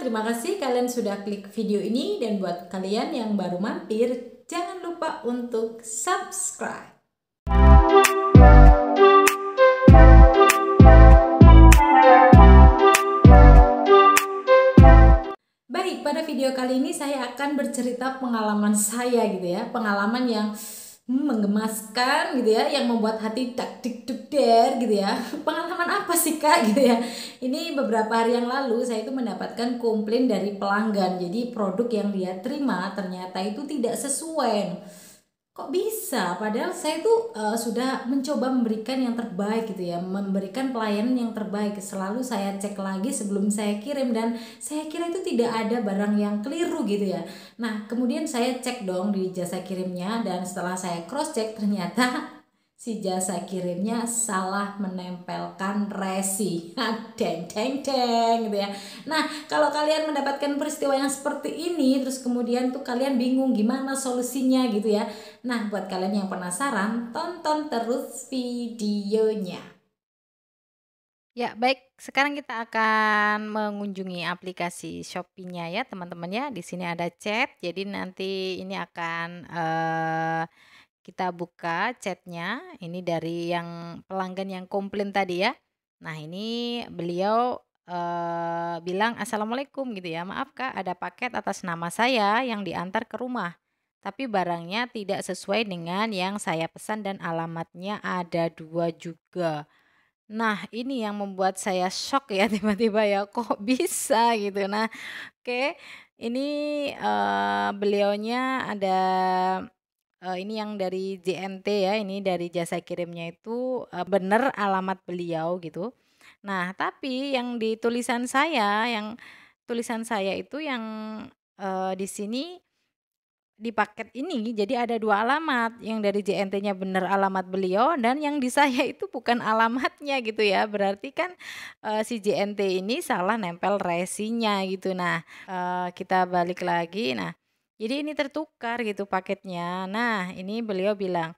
terima kasih kalian sudah klik video ini, dan buat kalian yang baru mampir, jangan lupa untuk subscribe. Baik, pada video kali ini saya akan bercerita pengalaman saya gitu ya, pengalaman yang menggemaskan gitu ya, yang membuat hati tak dik duk der gitu ya. Pengalaman apa sih Kak gitu ya? Ini beberapa hari yang lalu saya itu mendapatkan komplain dari pelanggan. Jadi produk yang dia terima ternyata itu tidak sesuai. Kok bisa? Padahal saya tuh sudah mencoba memberikan yang terbaik gitu ya, memberikan pelayanan yang terbaik. Selalu saya cek lagi sebelum saya kirim, dan saya kira itu tidak ada barang yang keliru gitu ya. Nah, kemudian saya cek dong di jasa kirimnya, dan setelah saya cross check ternyata si jasa kirimnya salah menempelkan resi. Deng deng deng gitu ya. Nah, kalau kalian mendapatkan peristiwa yang seperti ini, terus kemudian tuh kalian bingung gimana solusinya gitu ya. Nah, buat kalian yang penasaran, tonton terus videonya. Ya, baik. Sekarang kita akan mengunjungi aplikasi Shopee-nya ya, teman-teman ya. Di sini ada chat. Jadi nanti ini akan kita buka chatnya. Ini dari yang pelanggan yang komplain tadi ya. Nah, ini beliau bilang assalamualaikum gitu ya. Maaf Kak, ada paket atas nama saya yang diantar ke rumah. Tapi barangnya tidak sesuai dengan yang saya pesan dan alamatnya ada dua juga. Nah, ini yang membuat saya shock ya tiba-tiba ya, kok bisa gitu. Nah, oke, ini, beliaunya ada, ini yang dari JNT ya, ini dari jasa kirimnya itu, bener alamat beliau gitu. Nah, tapi yang di tulisan saya itu yang, di sini di paket ini jadi ada 2 alamat, yang dari JNT-nya bener alamat beliau dan yang di saya itu bukan alamatnya gitu ya. Berarti kan, si JNT ini salah nempel resinya gitu. Nah, kita balik lagi, nah jadi ini tertukar gitu paketnya. Nah, ini beliau bilang,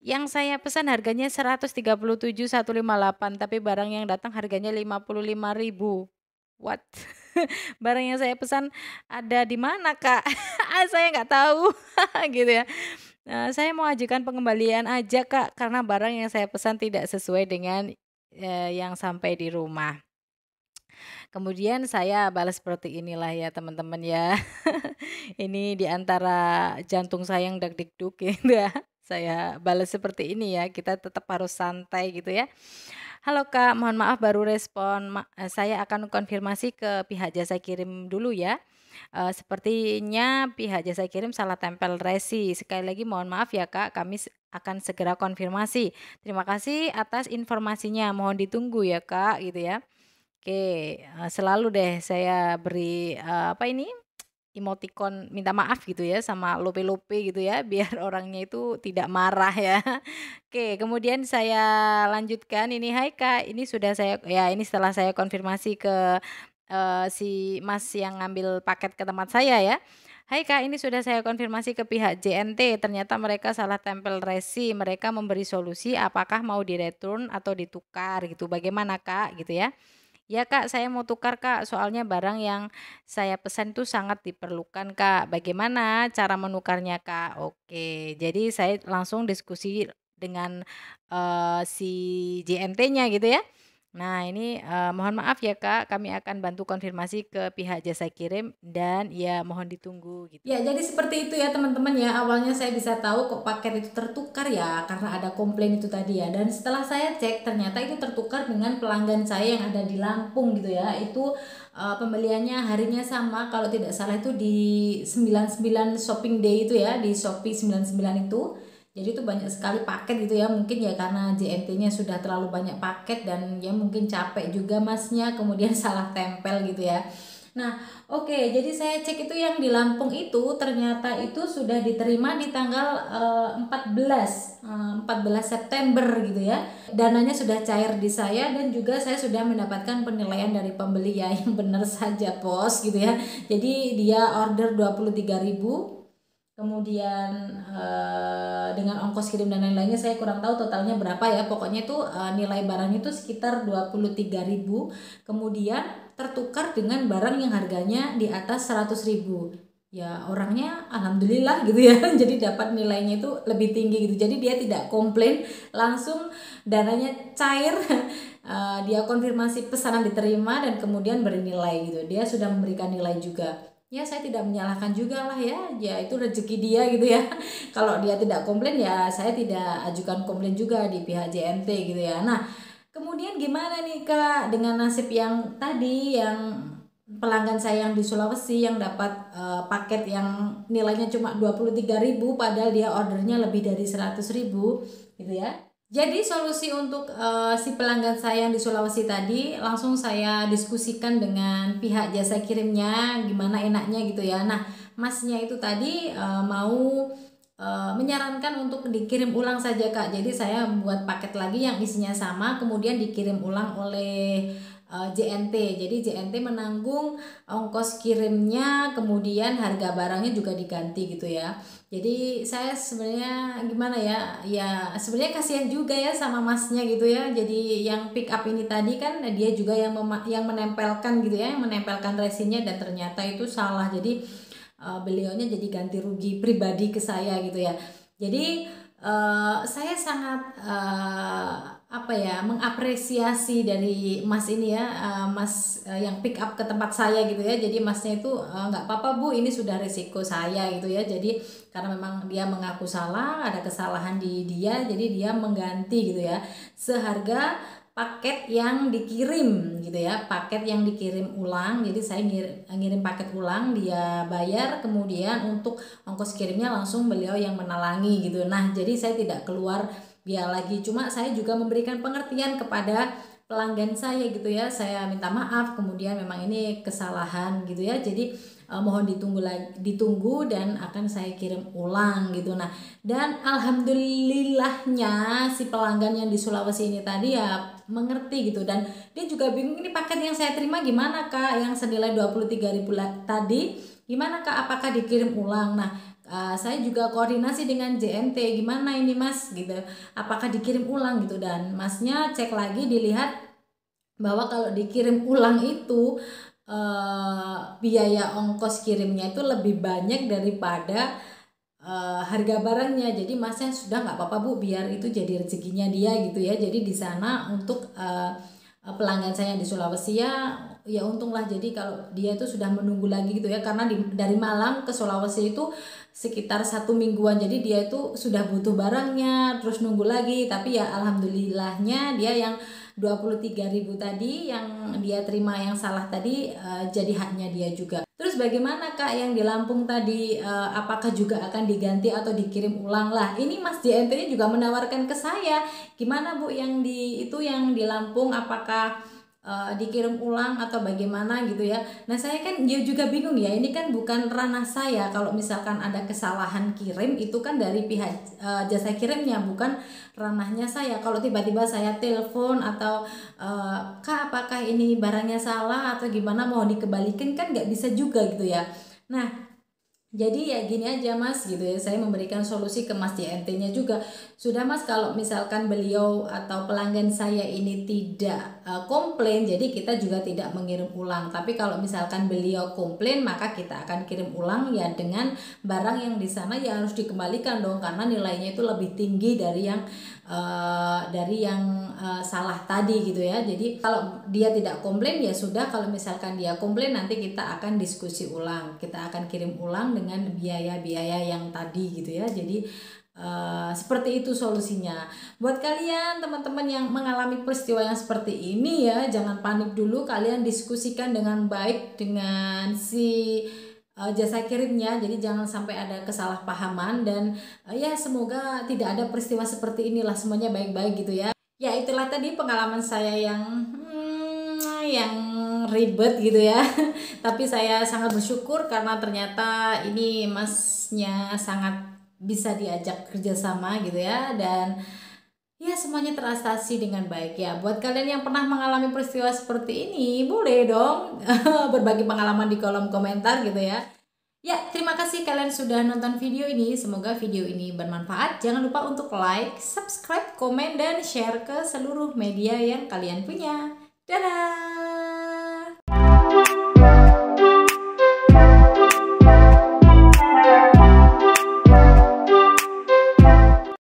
"Yang saya pesan harganya 137.158 tapi barang yang datang harganya 55.000." What? Barang yang saya pesan ada di mana, Kak? Saya nggak tahu, gitu ya. Saya mau ajukan pengembalian aja, Kak, karena barang yang saya pesan tidak sesuai dengan, yang sampai di rumah. Kemudian saya balas seperti inilah ya, teman-teman ya. Ini di antara jantung saya yang dagdikduk gitu ya. Saya balas seperti ini ya, kita tetap harus santai gitu ya. "Halo Kak, mohon maaf baru respon, saya akan konfirmasi ke pihak jasa kirim dulu ya. Sepertinya pihak jasa kirim salah tempel resi. Sekali lagi mohon maaf ya Kak, kami akan segera konfirmasi. Terima kasih atas informasinya, mohon ditunggu ya Kak," gitu ya. Oke, selalu deh saya beri, apa ini, emoticon minta maaf gitu ya sama lope-lope gitu ya, biar orangnya itu tidak marah ya. Oke, kemudian saya lanjutkan ini, "Hai Kak, ini sudah saya," ya ini setelah saya konfirmasi ke, si Mas yang ngambil paket ke tempat saya ya. "Hai Kak, ini sudah saya konfirmasi ke pihak JNT, ternyata mereka salah tempel resi, mereka memberi solusi apakah mau direturn atau ditukar gitu, bagaimana Kak?" Gitu ya. "Ya Kak, saya mau tukar Kak, soalnya barang yang saya pesan itu sangat diperlukan Kak. Bagaimana cara menukarnya Kak?" Oke, jadi saya langsung diskusi dengan, si JNT-nya gitu ya. Nah ini, "Mohon maaf ya Kak, kami akan bantu konfirmasi ke pihak jasa kirim dan ya mohon ditunggu," gitu. Ya, jadi seperti itu ya teman-teman ya. Awalnya saya bisa tahu kok paket itu tertukar ya karena ada komplain itu tadi ya. Dan setelah saya cek ternyata itu tertukar dengan pelanggan saya yang ada di Lampung gitu ya. Itu pembeliannya harinya sama, kalau tidak salah itu di 99 shopping day itu ya, di Shopee 99 itu. Jadi itu banyak sekali paket gitu ya. Mungkin ya karena JNT-nya sudah terlalu banyak paket, dan ya mungkin capek juga masnya kemudian salah tempel gitu ya. Nah, oke, jadi saya cek itu yang di Lampung itu ternyata itu sudah diterima di tanggal 14 September gitu ya. Dananya sudah cair di saya, dan juga saya sudah mendapatkan penilaian dari pembeli ya yang benar saja pos gitu ya. Jadi dia order 23.000. Kemudian dengan ongkos kirim dan lain-lainnya saya kurang tahu totalnya berapa ya. Pokoknya itu nilai barangnya itu sekitar 23.000. Kemudian tertukar dengan barang yang harganya di atas 100.000. Ya orangnya alhamdulillah gitu ya jadi dapat nilainya itu lebih tinggi gitu, jadi dia tidak komplain, langsung dananya cair. Dia konfirmasi pesanan diterima dan kemudian bernilai gitu, dia sudah memberikan nilai juga. Ya saya tidak menyalahkan juga lah ya, ya itu rezeki dia gitu ya. Kalau dia tidak komplain ya saya tidak ajukan komplain juga di pihak JNT gitu ya. Nah kemudian gimana nih Kak dengan nasib yang tadi, yang pelanggan saya yang di Sulawesi yang dapat paket yang nilainya cuma 23.000 padahal dia ordernya lebih dari 100.000 gitu ya. Jadi solusi untuk si pelanggan saya yang di Sulawesi tadi, langsung saya diskusikan dengan pihak jasa kirimnya gimana enaknya gitu ya. Nah masnya itu tadi mau menyarankan untuk dikirim ulang saja Kak. Jadi saya buat paket lagi yang isinya sama kemudian dikirim ulang oleh JNT. Jadi JNT menanggung ongkos kirimnya, kemudian harga barangnya juga diganti gitu ya. Jadi saya sebenarnya gimana ya, ya sebenarnya kasihan juga ya sama masnya gitu ya. Jadi yang pick up ini tadi kan dia juga yang menempelkan gitu ya, yang menempelkan resinnya dan ternyata itu salah. Jadi beliaunya jadi ganti rugi pribadi ke saya gitu ya. Jadi saya sangat apa ya, mengapresiasi dari mas ini ya, mas yang pick up ke tempat saya gitu ya. Jadi masnya itu nggak apa-apa Bu, ini sudah resiko saya gitu ya. Jadi karena memang dia mengaku salah, ada kesalahan di dia, jadi dia mengganti gitu ya seharga paket yang dikirim gitu ya, paket yang dikirim ulang. Jadi saya ngirim paket ulang, dia bayar, kemudian untuk ongkos kirimnya langsung beliau yang menalangi gitu. Nah jadi saya tidak keluar biaya lagi, cuma saya juga memberikan pengertian kepada pelanggan saya gitu ya, saya minta maaf, kemudian memang ini kesalahan gitu ya, jadi mohon ditunggu dan akan saya kirim ulang gitu. Nah dan alhamdulillahnya si pelanggan yang di Sulawesi ini tadi ya mengerti gitu, dan dia juga bingung ini paket yang saya terima gimana Kak, yang senilai 23.000 tadi gimana Kak, apakah dikirim ulang. Nah saya juga koordinasi dengan JNT, gimana ini Mas gitu, apakah dikirim ulang gitu, dan masnya cek lagi, dilihat bahwa kalau dikirim ulang itu biaya ongkos kirimnya itu lebih banyak daripada harga barangnya. Jadi masnya sudah nggak apa-apa Bu, biar itu jadi rezekinya dia gitu ya. Jadi di sana untuk pelanggan saya di Sulawesi ya untunglah, jadi kalau dia itu sudah menunggu lagi gitu ya, karena dari Malang ke Sulawesi itu sekitar 1 mingguan, jadi dia itu sudah butuh barangnya terus nunggu lagi. Tapi ya alhamdulillahnya dia yang 23.000 tadi yang dia terima yang salah tadi jadi haknya dia juga. Terus bagaimana Kak yang di Lampung tadi, apakah juga akan diganti atau dikirim ulang? Lah ini Mas JNT juga menawarkan ke saya, gimana Bu yang di Lampung, apakah dikirim ulang atau bagaimana gitu ya. Nah saya kan dia juga bingung ya, ini kan bukan ranah saya, kalau misalkan ada kesalahan kirim itu kan dari pihak jasa kirimnya, bukan ranahnya saya. Kalau tiba-tiba saya telepon atau Kak apakah ini barangnya salah atau gimana mau dikembalikan, kan nggak bisa juga gitu ya. Nah jadi ya gini aja Mas gitu ya, saya memberikan solusi ke Mas JNT-nya juga. Sudah Mas, kalau misalkan beliau atau pelanggan saya ini tidak komplain, jadi kita juga tidak mengirim ulang. Tapi kalau misalkan beliau komplain, maka kita akan kirim ulang ya, dengan barang yang di sana ya harus dikembalikan dong, karena nilainya itu lebih tinggi dari yang salah tadi gitu ya. Jadi kalau dia tidak komplain ya sudah, kalau misalkan dia komplain nanti kita akan diskusi ulang, kita akan kirim ulang dengan biaya-biaya yang tadi gitu ya. Jadi seperti itu solusinya. Buat kalian teman-teman yang mengalami peristiwa yang seperti ini ya, jangan panik dulu, kalian diskusikan dengan baik dengan si jasa kirimnya. Jadi jangan sampai ada kesalahpahaman, dan ya semoga tidak ada peristiwa seperti inilah, semuanya baik-baik gitu ya. Ya itulah tadi pengalaman saya yang ribet gitu ya. Tapi saya sangat bersyukur karena ternyata ini masnya sangat bisa diajak kerjasama gitu ya, dan ya semuanya teratasi dengan baik ya. Buat kalian yang pernah mengalami peristiwa seperti ini, boleh dong berbagi pengalaman di kolom komentar gitu ya. Ya, terima kasih kalian sudah nonton video ini. Semoga video ini bermanfaat. Jangan lupa untuk like, subscribe, komen, dan share ke seluruh media yang kalian punya. Dadah!